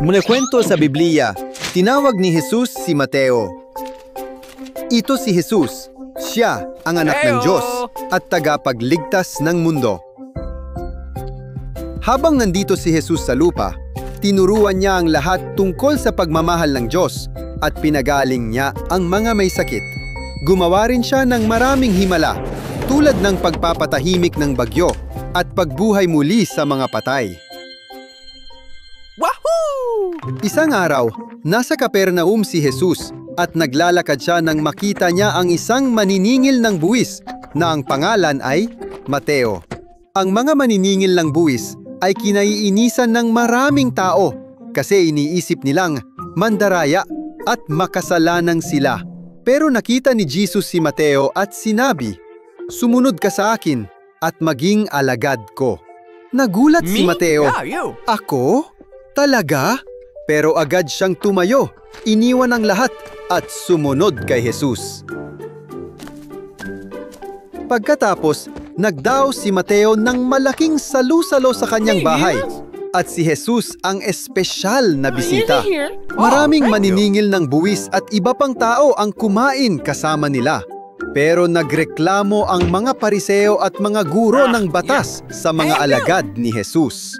Mula kwento sa Biblia, tinawag ni Jesus si Mateo. Ito si Jesus. Siya ang anak ng Diyos at tagapagligtas ng mundo. Habang nandito si Jesus sa lupa, tinuruan niya ang lahat tungkol sa pagmamahal ng Diyos at pinagaling niya ang mga may sakit. Gumawa rin siya ng maraming himala, tulad ng pagpapatahimik ng bagyo at pagbuhay muli sa mga patay. Wahoo! Isang araw, nasa Capernaum si Jesus at naglalakad siya nang makita niya ang isang maniningil ng buwis na ang pangalan ay Mateo. Ang mga maniningil ng buwis ay kinaiinisan ng maraming tao kasi iniisip nilang mandaraya at makasalanang sila. Pero nakita ni Jesus si Mateo at sinabi, "Sumunod ka sa akin at maging alagad ko." Nagulat si Mateo. Yeah, you. Ako? Talaga? Pero agad siyang tumayo, iniwan ang lahat at sumunod kay Jesus. Pagkatapos, nagdaos si Mateo ng malaking salu-salo sa kanyang bahay. At si Jesus ang espesyal na bisita. Maraming maniningil ng buwis at iba pang tao ang kumain kasama nila. Pero nagreklamo ang mga pariseo at mga guro ng batas sa mga alagad ni Jesus.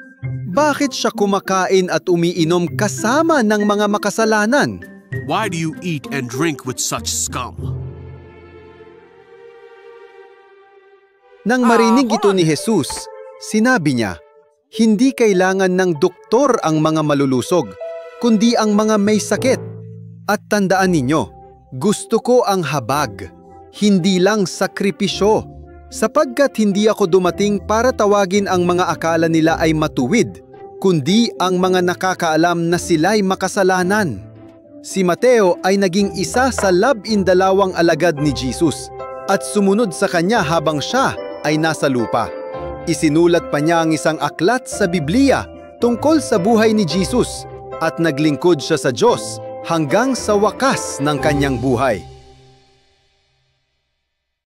Bakit siya kumakain at umiinom kasama ng mga makasalanan? Why do you eat and drink with such scum? Nang marinig ito ni Jesus, sinabi niya, "Hindi kailangan ng doktor ang mga malulusog, kundi ang mga may sakit. At tandaan ninyo, gusto ko ang habag, hindi lang sakripisyo, sapagkat hindi ako dumating para tawagin ang mga akala nila ay matuwid, kundi ang mga nakakaalam na sila'y makasalanan." Si Mateo ay naging isa sa 12 alagad ni Jesus at sumunod sa kanya habang siya ay nasa lupa. Isinulat pa niya ang isang aklat sa Biblia tungkol sa buhay ni Jesus at naglingkod siya sa Diyos hanggang sa wakas ng kanyang buhay.